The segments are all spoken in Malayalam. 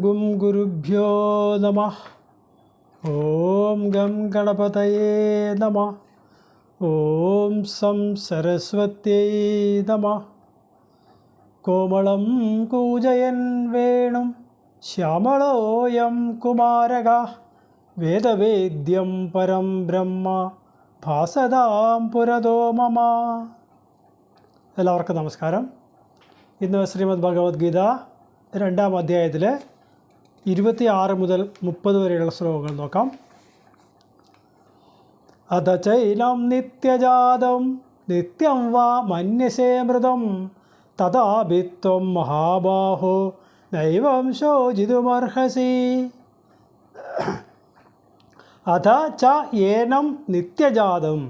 ഗും ഗുരുഭ്യോ നമഃ. ഓം ഗം ഗണപതയേ നമഃ. ഓം സം സരസ്വത്യൈ നമഃ. കോമളം കൂജയൻ വേണും ശ്യാമളോയം കുമാരകഃ വേദവേദ്യം പരം ബ്രഹ്മ ഭാസതാം പുരതോ മമ. എല്ലാവർക്കും നമസ്കാരം. ഇന്ന് ശ്രീമദ് ഭഗവത്ഗീത 2-ാം അധ്യായത്തിൽ 26 മുതൽ 30 വരെയുള്ള ശ്ലോകങ്ങൾ നോക്കാം. അത ചൈനം നിത്യജാതം നിത്യം വാ മന്യസേ മൃതം തഥാഭിത്വം മഹാബാഹോ നൈവം ശോചിതുമർഹസി. അഥ ച ഏനം നിത്യജാതം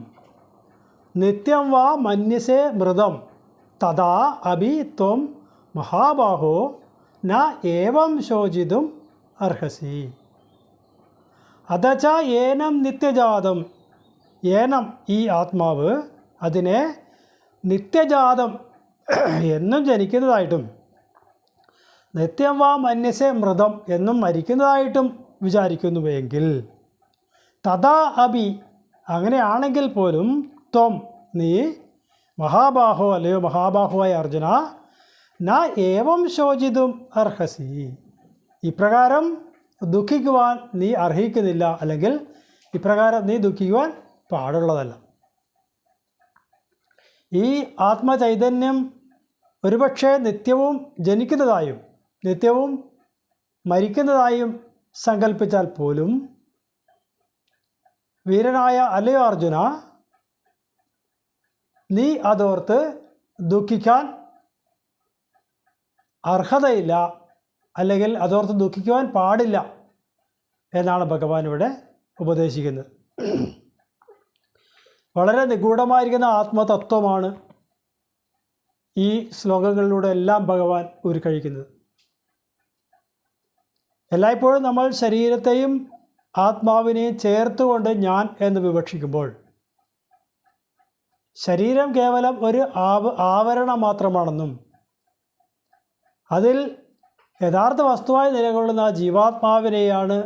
നിത്യം വാ മന്യസേ മൃതം തഥാ അഭി ത്വം മഹാബാഹോ ന ഏവം ശോചിതും അർഹസി. അഥ ച ഏനം നിത്യജാതം, ഏനം ഈ ആത്മാവ്, അതിനെ നിത്യജാതം എന്നും ജനിക്കുന്നതായിട്ടും നിത്യം വാ മന്യസേ മൃതം എന്നും മരിക്കുന്നതായിട്ടും വിചാരിക്കുന്നുവെങ്കിൽ തഥാ അഭി അങ്ങനെയാണെങ്കിൽ പോലും ത്വം നീ മഹാബാഹോ അല്ലയോ മഹാബാഹുവായ അർജുന ന ഏവം ശോചിതും അർഹസി, ഇപ്രകാരം ദുഃഖിക്കുവാൻ നീ അർഹിക്കുന്നില്ല, അല്ലെങ്കിൽ ഇപ്രകാരം നീ ദുഃഖിക്കുവാൻ പാടുള്ളതല്ല. ഈ ആത്മചൈതന്യം ഒരുപക്ഷെ നിത്യവും ജനിക്കുന്നതായും നിത്യവും മരിക്കുന്നതായും സങ്കല്പിച്ചാൽ പോലും വീരനായ അല്ലയോ അർജുന, നീ അതോർത്ത് ദുഃഖിക്കാൻ അർഹതയില്ല, അല്ലെങ്കിൽ അതോർത്ത് ദുഃഖിക്കുവാൻ പാടില്ല എന്നാണ് ഭഗവാൻ ഇവിടെ ഉപദേശിക്കുന്നത്. വളരെ നിഗൂഢമായിരിക്കുന്ന ആത്മതത്വമാണ് ഈ ശ്ലോകങ്ങളിലൂടെ എല്ലാം ഭഗവാൻ ഉരുക്കഴിക്കുന്നത്. എല്ലായ്പ്പോഴും നമ്മൾ ശരീരത്തെയും ആത്മാവിനെയും ചേർത്തുകൊണ്ട് ഞാൻ എന്ന് വിവക്ഷിക്കുമ്പോൾ ശരീരം കേവലം ഒരു ആവരണം മാത്രമാണെന്നും അതിൽ യഥാർത്ഥ വസ്തുവായി നിലകൊള്ളുന്ന ജീവാത്മാവിനെയാണ്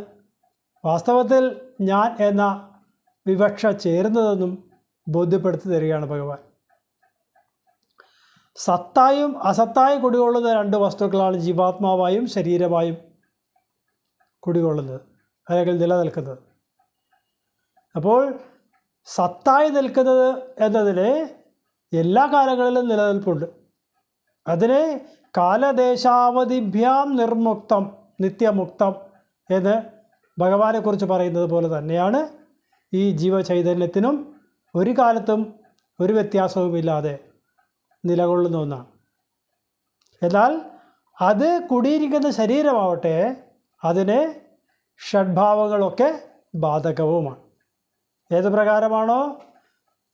വാസ്തവത്തിൽ ഞാൻ എന്ന വിവക്ഷ ചേരുന്നതെന്നും ബോധ്യപ്പെടുത്തി തരികയാണ് ഭഗവാൻ. സത്തായും അസത്തായും കുടികൊള്ളുന്ന 2 വസ്തുക്കളാണ് ജീവാത്മാവായും ശരീരമായും കുടികൊള്ളുന്നത്, അല്ലെങ്കിൽ നിലനിൽക്കുന്നത്. അപ്പോൾ സത്തായി നിൽക്കുന്നത് എന്നതിന് എല്ലാ കാലങ്ങളിലും നിലനിൽപ്പുണ്ട്. അതിനെ കാലദേശാവധിഭ്യാം നിർമുക്തം നിത്യമുക്തം എന്ന് ഭഗവാനെക്കുറിച്ച് പറയുന്നത് പോലെ തന്നെയാണ് ഈ ജീവചൈതന്യത്തിനും ഒരു കാലത്തും ഒരു വ്യത്യാസവുമില്ലാതെ നിലകൊള്ളുന്ന ഒന്നാണ്. എന്നാൽ അത് കുടിയിരിക്കുന്ന ശരീരമാവട്ടെ അതിന് ഷഡ്ഭാവങ്ങളൊക്കെ ബാധകവുമാണ്. ഏത് പ്രകാരമാണോ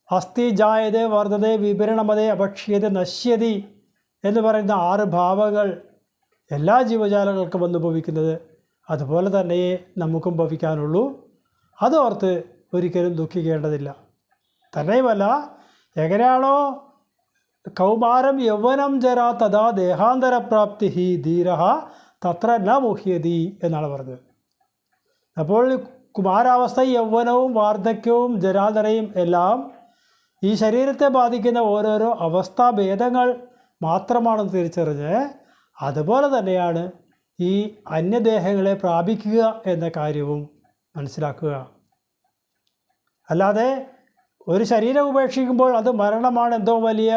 അസ്ഥി ജായതേ വർദ്ധതേ വിപരിണമതേ അപക്ഷ്യത നശ്യതി എന്ന് പറയുന്ന 6 ഭാവങ്ങൾ എല്ലാ ജീവജാലങ്ങൾക്കും അനുഭവിക്കുന്നത്, അതുപോലെ തന്നെ നമുക്കും ഭവിക്കാനുള്ളൂ. അതോർത്ത് ഒരിക്കലും ദുഃഖിക്കേണ്ടതില്ല. തന്നെയുമല്ല, എങ്ങനെയാണോ കൗമാരം യൗവനം ജരാ തഥാ ദേഹാന്തരപ്രാപ്തി ഹി ധീരഃ തത്ര ന മുഹ്യതി എന്നാണ് പറഞ്ഞത്. അപ്പോൾ കുമാരാവസ്ഥ, യൗവനവും വാർദ്ധക്യവും ജരാതരയും എല്ലാം ഈ ശരീരത്തെ ബാധിക്കുന്ന ഓരോരോ അവസ്ഥാഭേദങ്ങൾ മാത്രമാണെന്ന് തിരിച്ചറിഞ്ഞ് അതുപോലെ തന്നെയാണ് ഈ അന്യദേഹങ്ങളെ പ്രാപിക്കുക എന്ന കാര്യവും മനസ്സിലാക്കുക. അല്ലാതെ ഒരു ശരീരം ഉപേക്ഷിക്കുമ്പോൾ അത് മരണമാണ്, എന്തോ വലിയ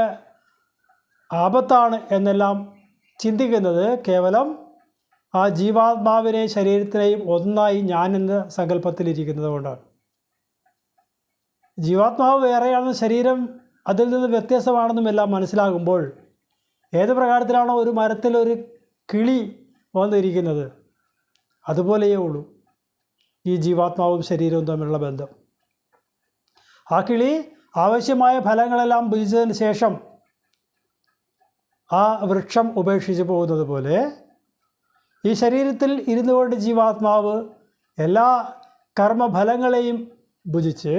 ആപത്താണ് എന്നെല്ലാം ചിന്തിക്കുന്നത് കേവലം ആ ജീവാത്മാവിനെയും ശരീരത്തിനെയും ഒന്നായി ഞാൻ എന്ന സങ്കല്പത്തിലിരിക്കുന്നത് കൊണ്ടാണ്. ജീവാത്മാവ് വേറെയാണെന്നും ശരീരം അതിൽ നിന്ന് വ്യത്യസ്തമാണെന്നും എല്ലാം മനസ്സിലാകുമ്പോൾ ഏത് പ്രകാരത്തിലാണോ ഒരു മരത്തിലൊരു കിളി വന്നിരിക്കുന്നത് അതുപോലെയേ ഉള്ളൂ ഈ ജീവാത്മാവും ശരീരവും തമ്മിലുള്ള ബന്ധം. ആ കിളി ആവശ്യമായ ഫലങ്ങളെല്ലാം ഭുജിച്ചതിന് ശേഷം ആ വൃക്ഷം ഉപേക്ഷിച്ച് പോകുന്നത് പോലെ ഈ ശരീരത്തിൽ ഇരുന്നു കൊണ്ട് ജീവാത്മാവ് എല്ലാ കർമ്മഫലങ്ങളെയും ഭുജിച്ച്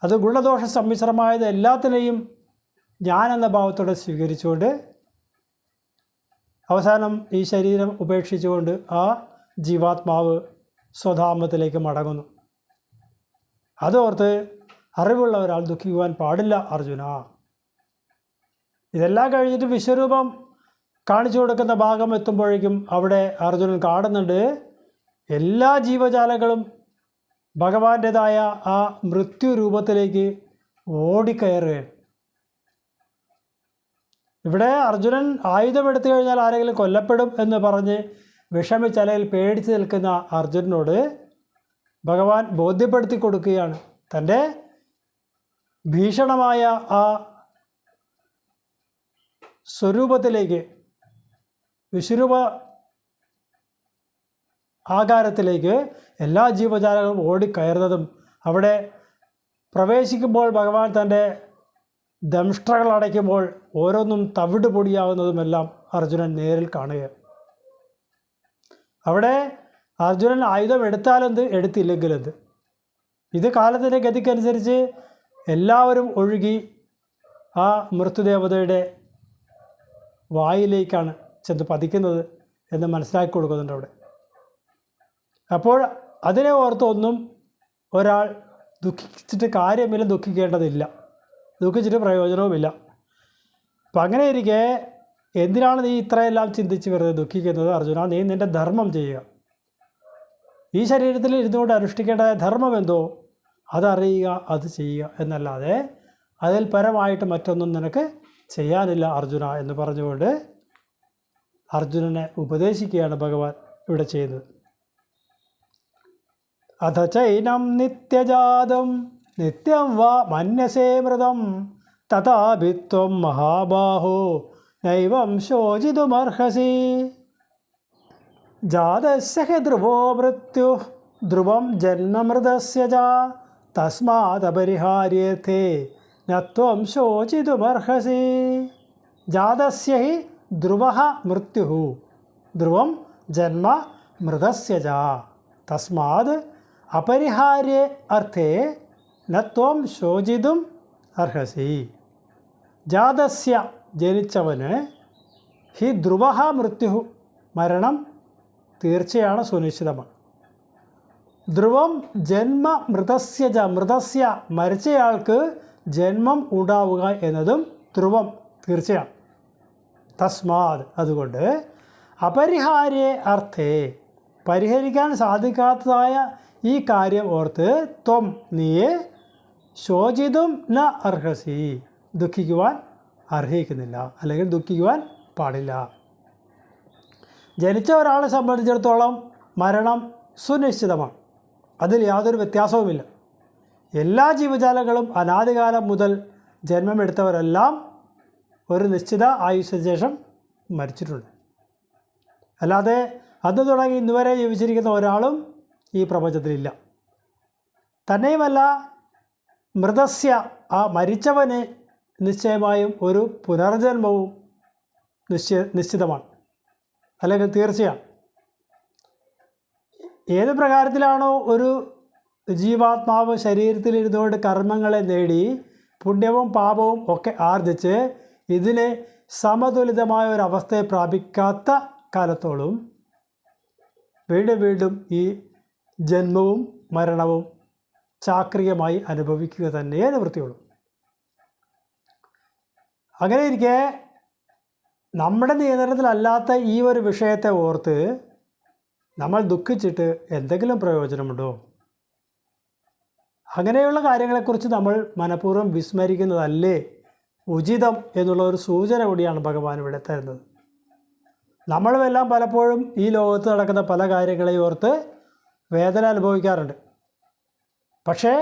അത് ഗുണദോഷ സമ്മിശ്രമായത് എല്ലാത്തിനെയും ഞാൻ എന്ന ഭാവത്തോടെ സ്വീകരിച്ചുകൊണ്ട് അവസാനം ഈ ശരീരം ഉപേക്ഷിച്ചുകൊണ്ട് ആ ജീവാത്മാവ് സ്വധാമത്തിലേക്ക് മടങ്ങുന്നു. അതോർത്ത് അറിവുള്ള ഒരാൾ ദുഃഖിക്കുവാൻ പാടില്ല അർജുന. ഇതെല്ലാം കഴിഞ്ഞിട്ട് വിശ്വരൂപം കാണിച്ചു കൊടുക്കുന്ന ഭാഗം എത്തുമ്പോഴേക്കും അവിടെ അർജുനൻ കാണുന്നുണ്ട് എല്ലാ ജീവജാലങ്ങളും ഭഗവാന്റേതായ ആ മൃത്യുരൂപത്തിലേക്ക് ഓടിക്കയറുകയാണ്. ഇവിടെ അർജുനൻ ആയുധമെടുത്തു കഴിഞ്ഞാൽ ആരെങ്കിലും കൊല്ലപ്പെടും എന്ന് പറഞ്ഞ് വിഷമിച്ച് അല്ലെങ്കിൽ പേടിച്ച് നിൽക്കുന്ന അർജുനനോട് ഭഗവാൻ ബോധ്യപ്പെടുത്തി കൊടുക്കുകയാണ് തൻ്റെ ഭീഷണമായ ആ സ്വരൂപത്തിലേക്ക്, വിശ്വരൂപ ആകാരത്തിലേക്ക് എല്ലാ ജീവജാലങ്ങളും ഓടിക്കയറുന്നതും അവിടെ പ്രവേശിക്കുമ്പോൾ ഭഗവാൻ തൻ്റെ ദംഷ്ട്രകൾ അടയ്ക്കുമ്പോൾ ഓരോന്നും തവിട് പൊടിയാവുന്നതുമെല്ലാം അർജുനൻ നേരിൽ കാണുകയാണ്. അവിടെ അർജുനൻ ആയുധം എടുത്താലെന്ത്, എടുത്തില്ലെങ്കിലെന്ത്, ഇത് കാലത്തിൻ്റെ ഗതിക്കനുസരിച്ച് എല്ലാവരും ഒഴുകി ആ മൃത്യുദേവതയുടെ വായിലേക്കാണ് ചെന്ന് പതിക്കുന്നത് എന്ന് മനസ്സിലാക്കി കൊടുക്കുന്നുണ്ട് അവിടെ. അപ്പോൾ അതിനെ ഓർത്ത് ഒന്നും ഒരാൾ ദുഃഖിച്ചിട്ട് കാര്യമില്ല, ദുഃഖിക്കേണ്ടതില്ല, ദുഃഖിച്ചിട്ട് പ്രയോജനവുമില്ല. അപ്പം അങ്ങനെ ഇരിക്കെ എന്തിനാണ് നീ ഇത്രയെല്ലാം ചിന്തിച്ച് വെറുതെ ദുഃഖിക്കുന്നത് അർജുന? നീ നിൻ്റെ ധർമ്മം ചെയ്യുക. ഈ ശരീരത്തിൽ ഇരുന്നുകൊണ്ട് അനുഷ്ഠിക്കേണ്ടതായ ധർമ്മം എന്തോ അതറിയുക, അത് ചെയ്യുക എന്നല്ലാതെ അതിൽ പരമായിട്ട് മറ്റൊന്നും നിനക്ക് ചെയ്യാനില്ല അർജുന എന്ന് പറഞ്ഞുകൊണ്ട് അർജുനനെ ഉപദേശിക്കുകയാണ് ഭഗവാൻ ഇവിടെ ചെയ്യുന്നത്. അഥ ചൈനം നിത്യജാതം നിത്യം വാ മന്യസേ മൃതം തഥാഭിത്വം മഹാബാഹോ നൈവം ശോചിതുമർഹസി. ജാതസ്യ ഹി ധ്രുവോ മൃത്യു ധ്രുവം ജന്മമൃതസ്യ ച തസ്മാദപരിഹാര്യേർത്ഥേ ന ത്വം ശോചിതുമർഹസി. ജാതസ്യ ഹി ധ്രുവഃ മൃത്യുഃ ധ്രുവം ജന്മ മൃതസ്യ ച തസ്മാത് അപരിഹാര്യ അർത്ഥേ ന ത്വം ശോചിതും അർഹസി. ജാതസ്യ ജനിച്ചവന് ഹി ധ്രുവഃ മൃത്യുഃ മരണം തീർച്ചയാണ്, സുനിശ്ചിതമാണ്. ധ്രുവം ജന്മ മൃതസ്യ ച മൃതസ്യ മരിച്ചയാൾക്ക് ജന്മം ഉണ്ടാവുക എന്നതും ധ്രുവം തീർച്ചയാണ്. തസ്മാത് അതുകൊണ്ട് അപരിഹാര്യ അർത്ഥേ പരിഹരിക്കാൻ സാധിക്കാത്തതായ ഈ കാര്യം ഓർത്ത് ത്വം നീയെ ശോചിതും ന അർഹസി ദുഃഖിക്കുവാൻ അർഹിക്കുന്നില്ല, അല്ലെങ്കിൽ ദുഃഖിക്കുവാൻ പാടില്ല. ജനിച്ച ഒരാളെ സംബന്ധിച്ചിടത്തോളം മരണം സുനിശ്ചിതമാണ്, അതിൽ യാതൊരു വ്യത്യാസവുമില്ല. എല്ലാ ജീവജാലങ്ങളും അനാദികാലം മുതൽ ജന്മമെടുത്തവരെല്ലാം ഒരു നിശ്ചിത ആയുസ്സിന് ശേഷം മരിച്ചിട്ടുണ്ട്. അല്ലാതെ അന്ന് തുടങ്ങി ഇന്നുവരെ ജീവിച്ചിരിക്കുന്ന ഒരാളും ഈ പ്രപഞ്ചത്തിലില്ല. തന്നെയുമല്ല മൃതസ്യ ആ മരിച്ചവന് നിശ്ചയമായും ഒരു പുനർജന്മവും നിശ്ചിതമാണ്, അല്ലെങ്കിൽ തീർച്ചയാണ്. ഏത് പ്രകാരത്തിലാണോ ഒരു ജീവാത്മാവ് ശരീരത്തിലിരുന്നുകൊണ്ട് കർമ്മങ്ങളെ നേടി പുണ്യവും പാപവും ഒക്കെ ആർജിച്ച് ഇതിന് സമതുലിതമായ ഒരവസ്ഥയെ പ്രാപിക്കാത്ത കാലത്തോളം വീണ്ടും വീണ്ടും ഈ ജന്മവും മരണവും ചാക്രികമായി അനുഭവിക്കുക തന്നെ നിവൃത്തിയുള്ളൂ. അങ്ങനെ ഇരിക്കെ നമ്മുടെ നിയന്ത്രണത്തിലല്ലാത്ത ഈ ഒരു വിഷയത്തെ ഓർത്ത് നമ്മൾ ദുഃഖിച്ചിട്ട് എന്തെങ്കിലും പ്രയോജനമുണ്ടോ? അങ്ങനെയുള്ള കാര്യങ്ങളെക്കുറിച്ച് നമ്മൾ മനഃപൂർവ്വം വിസ്മരിക്കുന്നതല്ലേ ഉചിതം എന്നുള്ള ഒരു സൂചന കൂടിയാണ് ഭഗവാൻ ഇവിടെ തരുന്നത്. നമ്മളുമെല്ലാം പലപ്പോഴും ഈ ലോകത്ത് നടക്കുന്ന പല കാര്യങ്ങളെയും ഓർത്ത് വേദന അനുഭവിക്കാറുണ്ട്. പക്ഷേ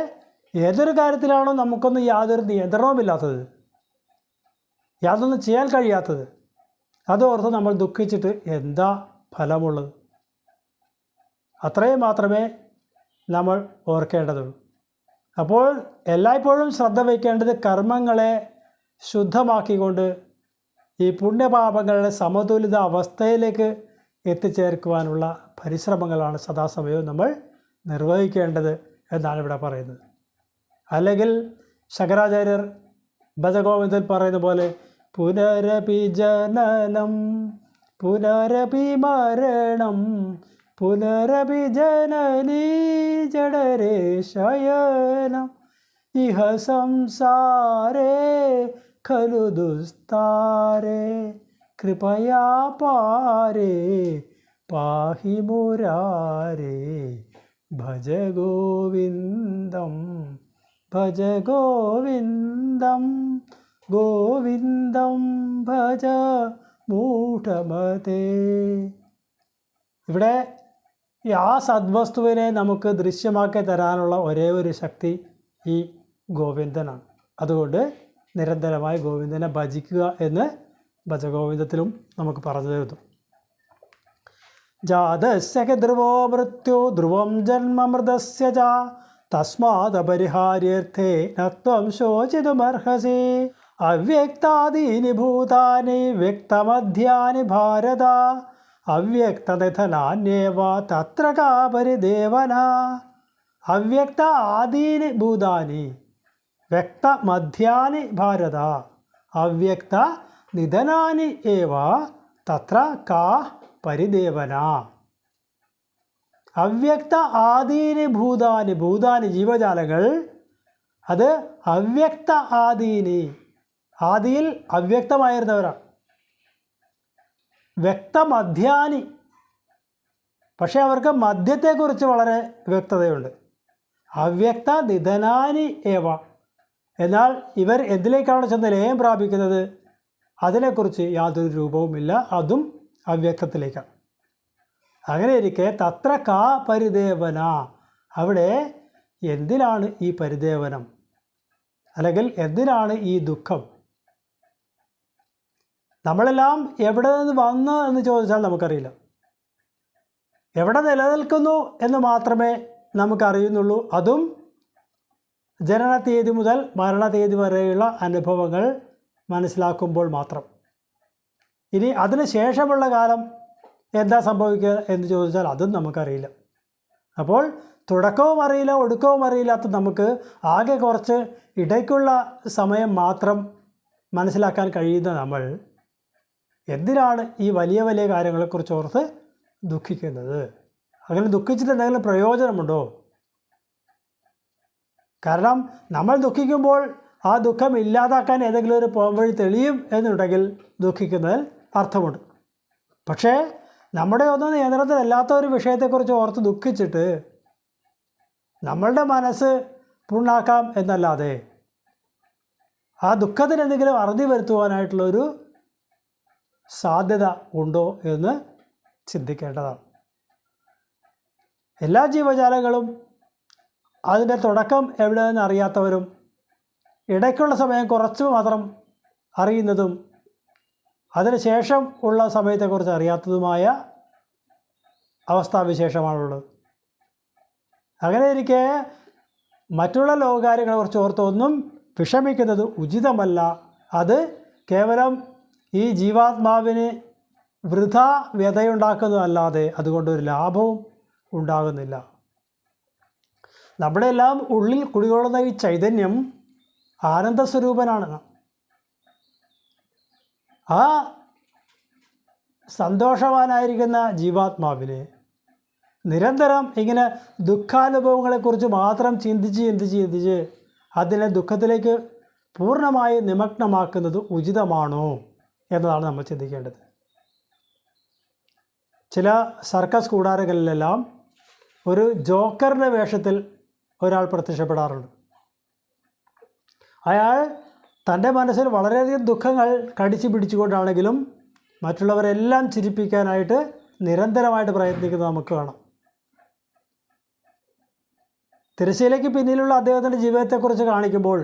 ഏതൊരു കാര്യത്തിലാണോ നമുക്കൊന്നും യാതൊരു നിയന്ത്രണവുമില്ലാത്തത്, യാതൊന്നും ചെയ്യാൻ കഴിയാത്തത്, അതോർത്ത് നമ്മൾ ദുഃഖിച്ചിട്ട് എന്താ ഫലമുള്ളത്? അത്രയും മാത്രമേ നമ്മൾ ഓർക്കേണ്ടതുള്ളൂ. അപ്പോൾ എല്ലായ്പ്പോഴും ശ്രദ്ധ വയ്ക്കേണ്ടത് കർമ്മങ്ങളെ ശുദ്ധമാക്കിക്കൊണ്ട് ഈ പുണ്യപാപങ്ങളുടെ സമതുലിത അവസ്ഥയിലേക്ക് എത്തിച്ചേർക്കുവാനുള്ള പരിശ്രമങ്ങളാണ് സദാസമയവും നമ്മൾ നിർവഹിക്കേണ്ടത് എന്നാണ് ഇവിടെ പറയുന്നത്. അല്ലെങ്കിൽ പുനരപി മരണം പുനരപി ജനനീ ജഡരേ ശയനം ഇഹ സംസാരേ ഖലു ദുസ്താരേ കൃപയാ പാരേ പാഹി മുരാരേ ഭജ ഗോവിന്ദം ഭജ ഗോവിന്ദം ഗോവിന്ദം ഭജ മൂഢമതേ. ഇവിടെ ആ സദ്വസ്തുവിനെ നമുക്ക് ദൃശ്യമാക്കി തരാനുള്ള ഒരേ ഒരു ശക്തി ഈ ഗോവിന്ദനാണ്. അതുകൊണ്ട് നിരന്തരമായി ഗോവിന്ദനെ ഭജിക്കുക എന്ന് ഭജഗോവിന്ദത്തിലും നമുക്ക് പറഞ്ഞു തരുന്നു. ജാതസ്യ ധ്രുവോ മൃത്യു ധ്രുവം ജന്മമൃതസ്യ ച തസ്മാദപരിഹാര്യേർത്ഥേ നത്വം ശോചിതുമർഹസി അവ്യക്താദീനി ഭൂതാനി വ്യക്തമധ്യാനി ഭാരത അവ്യക്തനിധനാന്യേവ തത്ര കാ പരിദേവന. അവ്യക്ത ആദീനി ഭൂതാനി വ്യക്തമധ്യാനി ഭാരത അവ്യക്ത നിധനാനി ഏവ തത്ര കാ പരിദേവന. അവ്യക്ത ആദീനി ഭൂതാനി ഭൂതാനി ജീവജാലങ്ങൾ അത് അവ്യക്ത ആദീനി ആദിയിൽ അവ്യക്തമായിരുന്നവരാണ്. വ്യക്തമധ്യാനി പക്ഷേ അവർക്ക് മധ്യത്തെക്കുറിച്ച് വളരെ വ്യക്തതയുണ്ട്. അവ്യക്ത നിധനാനി ഏവ എന്നാൽ ഇവർ എന്തിലേക്കാണ് ചെന്ന് ലയം പ്രാപിക്കുന്നത് അതിനെക്കുറിച്ച് യാതൊരു രൂപവുമില്ല, അതും അവ്യക്തത്തിലേക്കാണ്. അങ്ങനെ ഇരിക്കെ തത്ര കാ പരിദേവന അവിടെ എന്തിനാണ് ഈ പരിദേവനം അല്ലെങ്കിൽ എന്തിനാണ് ഈ ദുഃഖം? നമ്മളെല്ലാം എവിടെ നിന്ന് വന്നു എന്ന് ചോദിച്ചാൽ നമുക്കറിയില്ല. എവിടെ നിലനിൽക്കുന്നു എന്ന് മാത്രമേ നമുക്കറിയുന്നുള്ളൂ. അതും ജനന തീയതി മുതൽ മരണ തീയതി വരെയുള്ള അനുഭവങ്ങൾ മനസ്സിലാക്കുമ്പോൾ മാത്രം. ഇനി അതിന് ശേഷമുള്ള കാലം എന്താ സംഭവിക്കുക എന്ന് ചോദിച്ചാൽ അതും നമുക്കറിയില്ല. അപ്പോൾ തുടക്കവും അറിയില്ല ഒടുക്കവും അറിയില്ലാത്ത നമുക്ക് ആകെ കുറച്ച് ഇടയ്ക്കുള്ള സമയം മാത്രം മനസ്സിലാക്കാൻ കഴിയുന്ന നമ്മൾ എന്തിനാണ് ഈ വലിയ വലിയ കാര്യങ്ങളെക്കുറിച്ച് ഓർത്ത് ദുഃഖിക്കുന്നത്? അങ്ങനെ ദുഃഖിച്ചിട്ട് എന്തെങ്കിലും പ്രയോജനമുണ്ടോ? കാരണം നമ്മൾ ദുഃഖിക്കുമ്പോൾ ആ ദുഃഖം ഇല്ലാതാക്കാൻ ഏതെങ്കിലും ഒരു പോംവഴി തെളിയും എന്നുണ്ടെങ്കിൽ ദുഃഖിക്കുന്നതിൽ അർത്ഥമുണ്ട്. പക്ഷേ നമ്മുടെ ഒന്നും നിയന്ത്രണത്തിലല്ലാത്ത ഒരു വിഷയത്തെക്കുറിച്ച് ഓർത്ത് ദുഃഖിച്ചിട്ട് നമ്മളുടെ മനസ്സ് പുണ്ണാക്കാം എന്നല്ലാതെ ആ ദുഃഖത്തിന് എന്തെങ്കിലും അറുതി വരുത്തുവാനായിട്ടുള്ളൊരു സാധ്യത ഉണ്ടോ എന്ന് ചിന്തിക്കേണ്ടതാണ്. എല്ലാ ജീവജാലങ്ങളും അതിൻ്റെ തുടക്കം എവിടെയെന്ന് അറിയാത്തവരും ഇടയ്ക്കുള്ള സമയം കുറച്ച് മാത്രം അറിയുന്നതും അതിനുശേഷം ഉള്ള സമയത്തെക്കുറിച്ച് അറിയാത്തതുമായ അവസ്ഥാവിശേഷമാണുള്ളത്. അങ്ങനെ ഇരിക്കെ മറ്റുള്ള ലോകകാര്യങ്ങളെക്കുറിച്ച് ഓർത്തൊന്നും വിഷമിക്കുന്നത് ഉചിതമല്ല. അത് കേവലം ഈ ജീവാത്മാവിന് വൃഥാ വ്യതയുണ്ടാക്കുന്നതല്ലാതെ അതുകൊണ്ടൊരു ലാഭവും ഉണ്ടാകുന്നില്ല. നമ്മുടെ എല്ലാം ഉള്ളിൽ കുടികൊള്ളുന്ന ഈ ചൈതന്യം ആനന്ദസ്വരൂപനാണ്. ആ സന്തോഷവാനായിരിക്കുന്ന ജീവാത്മാവിന് നിരന്തരം ഇങ്ങനെ ദുഃഖാനുഭവങ്ങളെക്കുറിച്ച് മാത്രം ചിന്തിച്ച് അതിനെ ദുഃഖത്തിലേക്ക് പൂർണ്ണമായി നിമഗ്നമാക്കുന്നത് ഉചിതമാണോ എന്നതാണ് നമ്മൾ ചിന്തിക്കേണ്ടത്. ചില സർക്കസ് കൂടാരങ്ങളിലെല്ലാം ഒരു ജോക്കറിൻ്റെ വേഷത്തിൽ ഒരാൾ പ്രത്യക്ഷപ്പെടാറുണ്ട്. അയാൾ തൻ്റെ മനസ്സിൽ വളരെയധികം ദുഃഖങ്ങൾ കടിച്ചു പിടിച്ചുകൊണ്ടാണെങ്കിലും മറ്റുള്ളവരെല്ലാം ചിരിപ്പിക്കാനായിട്ട് നിരന്തരമായിട്ട് പ്രയത്നിക്കുന്നത് നമുക്ക് കാണാം. തിരശ്ശീലയ്ക്ക് പിന്നിലുള്ള അദ്ദേഹത്തിൻ്റെ ജീവിതത്തെക്കുറിച്ച് കാണിക്കുമ്പോൾ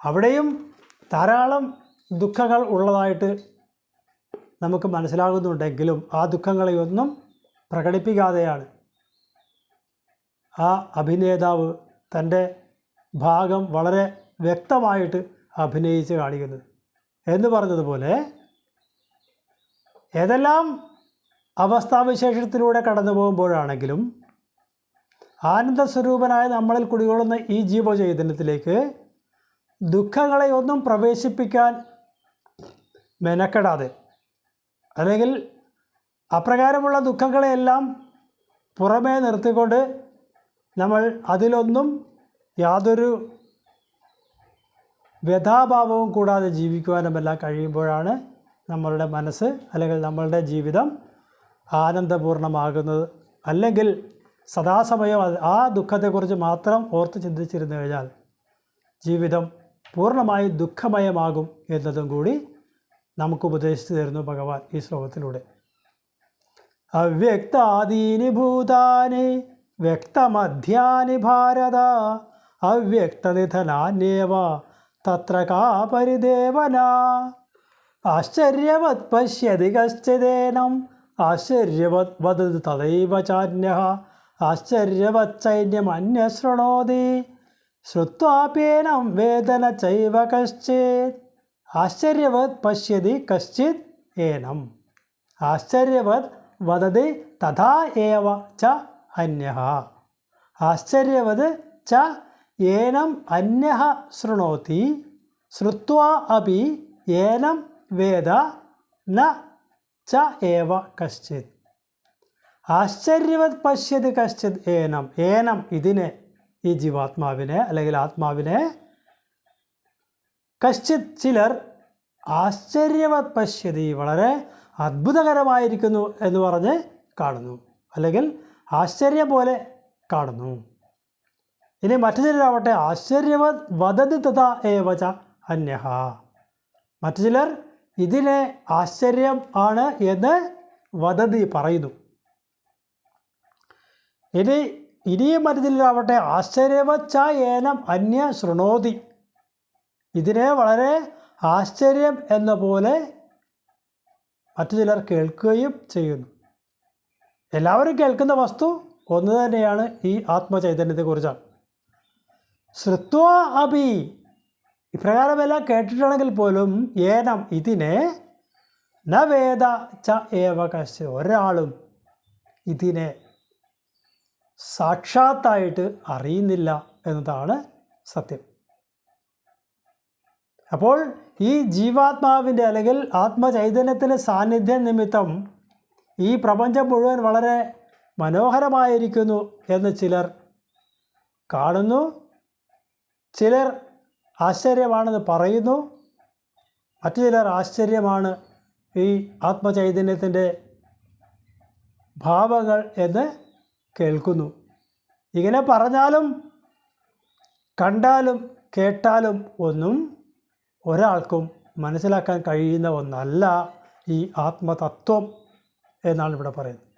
അവിടെയും ധാരാളം ദുഃഖങ്ങൾ ഉള്ളതായിട്ട് നമുക്ക് മനസ്സിലാകുന്നുണ്ടെങ്കിലും ആ ദുഃഖങ്ങളെയൊന്നും പ്രകടിപ്പിക്കാതെയാണ് ആ അഭിനേതാവ് തൻ്റെ ഭാഗം വളരെ വ്യക്തമായിട്ട് അഭിനയിച്ച് കാണിക്കുന്നത്. എന്ന് പറഞ്ഞതുപോലെ ഏതെല്ലാം അവസ്ഥാവിശേഷത്തിലൂടെ കടന്നു പോകുമ്പോഴാണെങ്കിലും ആനന്ദസ്വരൂപനായ നമ്മളിൽ കുടികൊള്ളുന്ന ഈ ജീവചൈതന്യത്തിലേക്ക് ദുഃഖങ്ങളെ ഒന്നും പ്രവേശിപ്പിക്കാൻ മെനക്കെടാതെ അല്ലെങ്കിൽ അപ്രകാരമുള്ള ദുഃഖങ്ങളെയെല്ലാം പുറമേ നിർത്തിക്കൊണ്ട് നമ്മൾ അതിലൊന്നും യാതൊരു വ്യഥാഭാവവും കൂടാതെ ജീവിക്കുവാനുമെല്ലാം കഴിയുമ്പോഴാണ് നമ്മളുടെ മനസ്സ് അല്ലെങ്കിൽ നമ്മളുടെ ജീവിതം ആനന്ദപൂർണ്ണമാകുന്നത്. അല്ലെങ്കിൽ സദാസമയം ആ ദുഃഖത്തെക്കുറിച്ച് മാത്രം ഓർത്ത് ചിന്തിച്ചിരുന്നു കഴിഞ്ഞാൽ ജീവിതം പൂർണ്ണമായി ദുഃഖമയമാകും എന്നതും കൂടി നമുക്ക് ഉപദേശിച്ചു തരുന്നു ഭഗവാൻ ഈ ശ്ലോകത്തിലൂടെ. അവ്യക്താദീനി ഭൂതാനി വ്യക്തമധ്യാനി ഭാരത അവ്യക്തനിധനാന്യേവ തത്ര കാ പരിദേവന ആശ്ചര്യവത് പശ്യതി കശ്ചിദേനം ആശ്ചര്യവത് വദതി തദൈവ ചാന്യഃ ആശ്ചര്യവത് ചൈന്യമന്യശൃണോതി ശ്രുത്വാപ്യേനം വേദന ചൈവ കശ്ചിത് ആശ്ചര്യവത് പശ്യതി കശ്ചിത് ഏനം ആശ്ചര്യവത് വദതി തഥാ ഏവ ച അന്യഃ ആശ്ചര്യവത് ച ഏനം അന്യഃ ശൃണോതി ശ്രുത്വാ അപി ഏനം വേദ ന ച ഏവ കശ്ചിത് ആശ്ചര്യവത് പശ്യതി കശ്ചിത് ഏനം ഏനം ഇതിനെ ഈ ജീവാത്മാവിനെ അല്ലെങ്കിൽ ആത്മാവിനെ കശ്ചിത് ചിലർ ആശ്ചര്യവത് പശ്യതി വളരെ അത്ഭുതകരമായിരിക്കുന്നു എന്ന് പറഞ്ഞ് കാണുന്നു അല്ലെങ്കിൽ ആശ്ചര്യം പോലെ കാണുന്നു. ഇനി മറ്റു ചിലരാവട്ടെ ആശ്ചര്യവത് വദതി തഥാ ഏവ ച അന്യഃ മറ്റു ചിലർ ഇതിനെ ആശ്ചര്യം ആണ് എന്ന് വദതി പറയുന്നു. ഇനിയും മറ്റു ചിലരാവട്ടെ ആശ്ചര്യവത് ച ഏനം അന്യ ശൃണോതി ഇതിനെ വളരെ ആശ്ചര്യം എന്ന പോലെ മറ്റു ചിലർ കേൾക്കുകയും ചെയ്യുന്നു. എല്ലാവരും കേൾക്കുന്ന വസ്തു ഒന്ന് തന്നെയാണ്, ഈ ആത്മചൈതന്യത്തെക്കുറിച്ചാണ്. ശ്രുത്വാ അപി ഇപ്രകാരമെല്ലാം കേട്ടിട്ടാണെങ്കിൽ പോലും ഏനം ഇതിനെ ന വേദ ച ഏവ കശ്ചിത് ഒരാളും ഇതിനെ സാക്ഷാത്തായിട്ട് അറിയുന്നില്ല എന്നതാണ് സത്യം. അപ്പോൾ ഈ ജീവാത്മാവിൻ്റെ അല്ലെങ്കിൽ ആത്മചൈതന്യത്തിൻ്റെ സാന്നിധ്യം നിമിത്തം ഈ പ്രപഞ്ചം മുഴുവൻ വളരെ മനോഹരമായിരിക്കുന്നു എന്ന് ചിലർ കാണുന്നു, ചിലർ ആശ്ചര്യമാണെന്ന് പറയുന്നു, മറ്റു ചിലർ ആശ്ചര്യമാണ് ഈ ആത്മചൈതന്യത്തിൻ്റെ ഭാവങ്ങൾ എന്ന് കേൾക്കുന്നു. ഇങ്ങനെ പറഞ്ഞാലും കണ്ടാലും കേട്ടാലും ഒന്നും ഒരാൾക്കും മനസ്സിലാക്കാൻ കഴിയുന്ന ഒന്നല്ല ഈ ആത്മതത്വം എന്നാണ് ഇവിടെ പറയുന്നത്.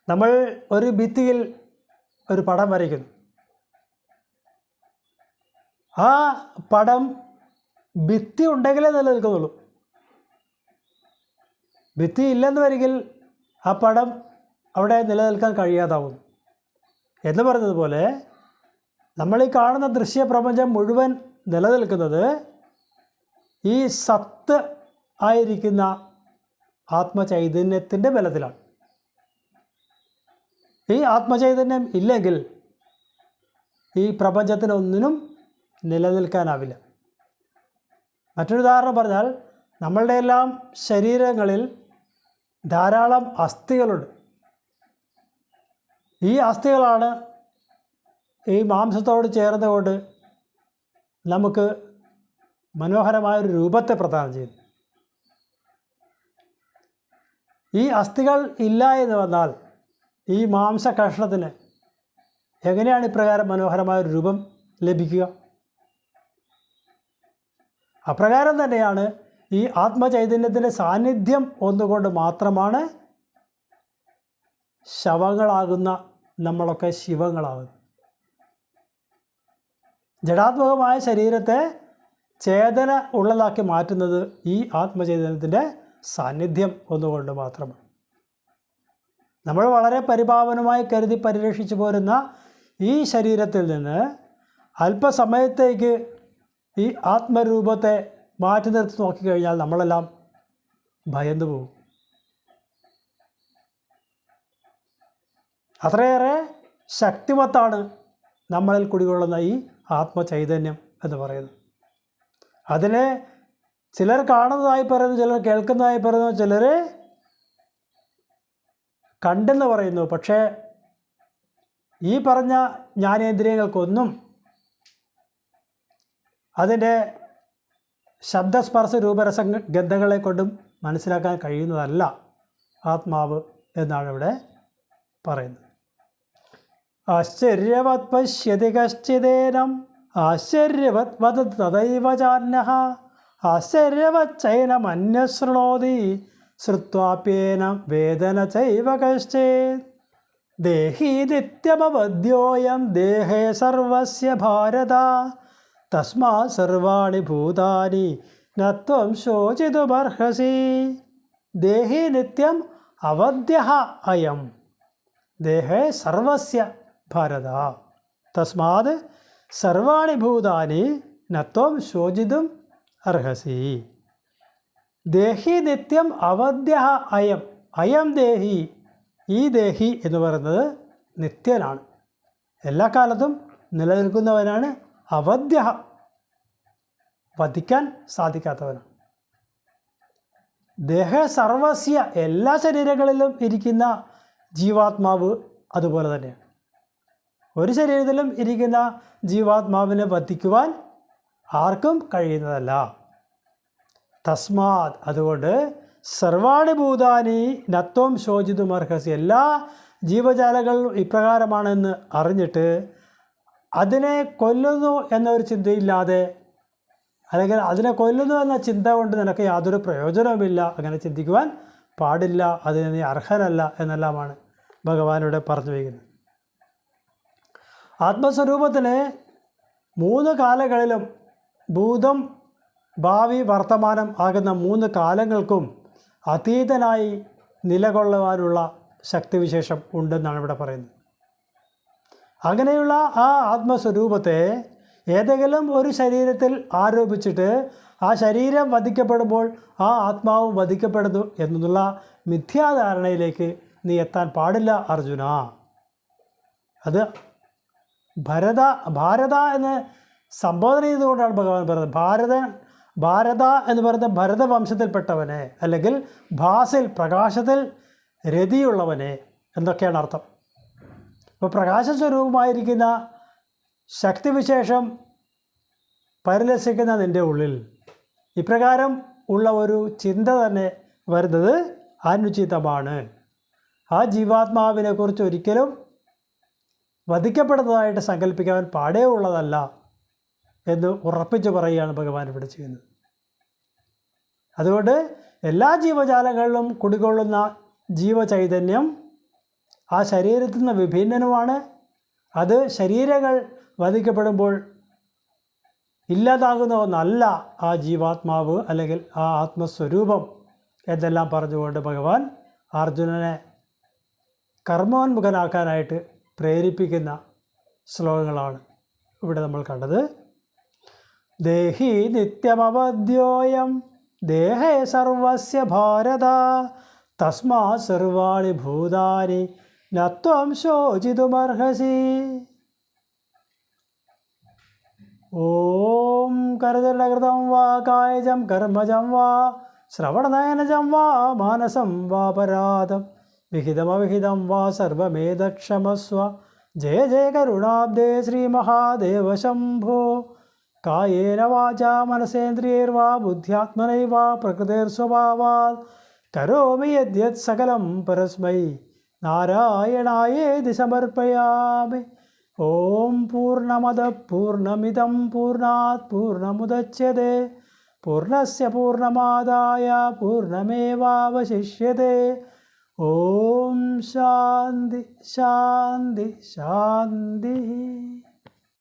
നമ്മൾ ഒരു ഭിത്തിയിൽ ഒരു പടം വരയ്ക്കുന്നു. ആ പടം ഭിത്തി ഉണ്ടെങ്കിലേ നിലനിൽക്കുന്നുള്ളൂ. ഭിത്തി ഇല്ലെന്ന് വരികിൽ ആ പടം അവിടെ നിലനിൽക്കാൻ കഴിയാതാവുന്നു. എന്ന് പറഞ്ഞതുപോലെ നമ്മൾ ഈ കാണുന്ന ദൃശ്യപ്രപഞ്ചം മുഴുവൻ നിലനിൽക്കുന്നത് ഈ സത്ത് ആയിരിക്കുന്ന ആത്മചൈതന്യത്തിൻ്റെ ബലത്തിലാണ്. ഈ ആത്മചൈതന്യം ഇല്ലെങ്കിൽ ഈ പ്രപഞ്ചത്തിനൊന്നിനും നിലനിൽക്കാനാവില്ല. മറ്റൊരു ഉദാഹരണം പറഞ്ഞാൽ നമ്മളുടെ എല്ലാം ശരീരങ്ങളിൽ ധാരാളം അസ്ഥികളുണ്ട്. ഈ അസ്ഥികളാണ് ഈ മാംസത്തോട് ചേർന്നുകൊണ്ട് നമുക്ക് മനോഹരമായൊരു രൂപത്തെ പ്രദാനം ചെയ്യുന്നു. ഈ അസ്ഥികൾ ഇല്ല എന്ന് വന്നാൽ ഈ മാംസ കഷ്ണത്തിന് എങ്ങനെയാണ് ഇപ്രകാരം മനോഹരമായൊരു രൂപം ലഭിക്കുക? അപ്രകാരം തന്നെയാണ് ഈ ആത്മചൈതന്യത്തിൻ്റെ സാന്നിധ്യം ഒന്നുകൊണ്ട് മാത്രമാണ് ശവങ്ങളാകുന്ന നമ്മളൊക്കെ ശിവങ്ങളാകുന്നത്. ജഡാത്മകമായ ശരീരത്തെ ചേതന ഉള്ളതാക്കി മാറ്റുന്നത് ഈ ആത്മചൈതന്യത്തിൻ്റെ സാന്നിധ്യം ഒന്നുകൊണ്ട് മാത്രമാണ്. നമ്മൾ വളരെ പരിപാവനമായി കരുതി പരിരക്ഷിച്ചു പോരുന്ന ഈ ശരീരത്തിൽ നിന്ന് അല്പസമയത്തേക്ക് ഈ ആത്മരൂപത്തെ മാറ്റി നിർത്തി നോക്കിക്കഴിഞ്ഞാൽ നമ്മളെല്ലാം ഭയന്നു പോകും. അത്രയേറെ ശക്തിമത്താണ് നമ്മളിൽ കുടികൊള്ളുന്ന ഈ ആത്മചൈതന്യം എന്ന് പറയുന്നത്. അതിനെ ചിലർ കാണുന്നതായി പറയുന്നു, ചിലർ കേൾക്കുന്നതായി പറയുന്നു, ചിലർ കണ്ടെന്ന് പറയുന്നു. പക്ഷേ ഈ പറഞ്ഞ ജ്ഞാനേന്ദ്രിയങ്ങൾക്കൊന്നും അതിൻ്റെ ശബ്ദസ്പർശ രൂപരസ ഗന്ധങ്ങളെ കൊണ്ടും മനസ്സിലാക്കാൻ കഴിയുന്നതല്ല ആത്മാവ് എന്നാണ് ഇവിടെ പറയുന്നത്. ആശ്ചര്യവത് പശ്യതി കശ്ചിദേനം ആശ്ചര്യവത് വദതി തദൈവ ചാന്യഃ ആശ്ചര്യവച്ചൈനമന്യശൃണോതി ശ്രുത്വാപ്യേനം വേദന ചൈവ കശ്ചിത് ദേഹി നിത്യമവദ്യോയം ദേഹേ സർവസ്യ ഭാരത തസ്മാത് സർവാണി ഭൂതാനി ന ത്വം ശോചിതുമർഹസി. ദേഹി നിത്യം അവദ്യഃ അയം ദേഹേ സർവസ്യ ഭാരത തസ്മാത് സർവാണി ഭൂതാനി ന ത്വം ശോചിതും അർഹസി. ദേഹി നിത്യം അവദ്യഃ അയം. അയം ദേഹി, ഈ ദേഹി എന്ന് പറയുന്നത് നിത്യനാണ്, എല്ലാ കാലത്തും നിലനിൽക്കുന്നവനാണ്. അവദ്യഃ, വധിക്കാൻ സാധിക്കാത്തവനാണ്. ദേഹ സർവസ്യ, എല്ലാ ശരീരങ്ങളിലും ഇരിക്കുന്ന ജീവാത്മാവ് അതുപോലെ തന്നെയാണ്. ഒരു ശരീരത്തിലും ഇരിക്കുന്ന ജീവാത്മാവിനെ വധിക്കുവാൻ ആർക്കും കഴിയുന്നതല്ല. തസ്മാത്, അതുകൊണ്ട് സർവാണി ഭൂതാനി നത്വം ശോചിതുമർഹസി, എല്ലാ ജീവജാലങ്ങളും ഇപ്രകാരമാണെന്ന് അറിഞ്ഞിട്ട് അതിനെ കൊല്ലുന്നു എന്നൊരു ചിന്തയില്ലാതെ, അല്ലെങ്കിൽ അതിനെ കൊല്ലുന്നു എന്ന ചിന്ത കൊണ്ട് നിനക്ക് യാതൊരു പ്രയോജനവുമില്ല, അങ്ങനെ ചിന്തിക്കുവാൻ പാടില്ല, അതിന് നീ അർഹനല്ല എന്നെല്ലാമാണ് ഭഗവാനിവിടെ പറഞ്ഞു വയ്ക്കുന്നത്. ആത്മസ്വരൂപത്തിന് 3 കാലങ്ങളിലും, ഭൂതം ഭാവി വർത്തമാനം ആകുന്ന 3 കാലങ്ങൾക്കും അതീതനായി നിലകൊള്ളുവാനുള്ള ശക്തിവിശേഷം ഉണ്ടെന്നാണ് ഇവിടെ പറയുന്നത്. അങ്ങനെയുള്ള ആ ആത്മസ്വരൂപത്തെ ഏതെങ്കിലും ഒരു ശരീരത്തിൽ ആരോപിച്ചിട്ട് ആ ശരീരം വധിക്കപ്പെടുമ്പോൾ ആ ആത്മാവും വധിക്കപ്പെടുന്നു എന്നുള്ള മിഥ്യാധാരണയിലേക്ക് നീ എത്താൻ പാടില്ല അർജുന. അത് ഭാരത എന്ന് സംബോധന ചെയ്തുകൊണ്ടാണ് ഭഗവാൻ പറയുന്നത്. ഭാരത എന്ന് പറയുന്ന ഭരതവംശത്തിൽപ്പെട്ടവനെ, അല്ലെങ്കിൽ ഭാസിൽ, പ്രകാശത്തിൽ രതിയുള്ളവനെ എന്നൊക്കെയാണ് അർത്ഥം. അപ്പോൾ പ്രകാശസ്വരൂപമായിരിക്കുന്ന ശക്തിവിശേഷം പരിലസിക്കുന്ന നിൻ്റെ ഉള്ളിൽ ഇപ്രകാരം ഉള്ള ഒരു ചിന്ത തന്നെ വരുന്നത് അനുചിതമാണ്. ആ ജീവാത്മാവിനെക്കുറിച്ച് ഒരിക്കലും വധിക്കപ്പെടുന്നതായിട്ട് സങ്കല്പിക്കാൻ പാടേ ഉള്ളതല്ല എന്ന് ഉറപ്പിച്ച് പറയുകയാണ് ഭഗവാൻ ഇവിടെ ചെയ്യുന്നത്. അതുകൊണ്ട് എല്ലാ ജീവജാലങ്ങളിലും കുടികൊള്ളുന്ന ജീവചൈതന്യം ആ ശരീരത്തിൽ നിന്ന് വിഭിന്നനുമാണ്. അത് ശരീരങ്ങൾ വധിക്കപ്പെടുമ്പോൾ ഇല്ലാതാകുന്ന ഒന്നല്ല ആ ജീവാത്മാവ്, അല്ലെങ്കിൽ ആ ആത്മസ്വരൂപം എന്നെല്ലാം പറഞ്ഞുകൊണ്ട് ഭഗവാൻ അർജുനനെ കർമ്മോന്മുഖനാക്കാനായിട്ട് പ്രേരിപ്പിക്കുന്ന ശ്ലോകങ്ങളാണ് ഇവിടെ നമ്മൾ കണ്ടത്. ദേഹി നിത്യമവദ്യോയം ദേഹേ സർവസ്യ ഭാരത തസ്മാത് സർവാണി ഭൂതാനി ന ത്വം ശോചിതുമർഹസി. ഓം കരതലകൃതം വാ കായജം കർമ്മജം വാ ശ്രവണനയനജം വാ മാനസം വാ പരാധം വിഹിതമവിഹിതം വാ സർവമേതക്ഷമസ്വ. ജയ ജയ കരുണാബ്ദേ ശ്രീമഹാദേവ ശംഭോ. കായേന വാചാ മനസേന്ദ്രിയൈർവാ ബുദ്ധ്യാത്മനൈവ പ്രകൃതിർസ്വഭാവാത് കരോമി യദ്യത് സകലം പരസ്മൈ നാരായണായേതി സമർപ്പയാമി. ഓം പൂർണ്ണമദ പൂർണ്ണമിദം പൂർണ്ണാത് പൂർണ്ണമുദച്യത്തെ പൂർണ്ണസ്യ പൂർണ്ണമാദായ പൂർണ്ണമേവാവശിഷ്യത്തെ. ഓം ശാന്തി ശാന്തി ശാന്തി.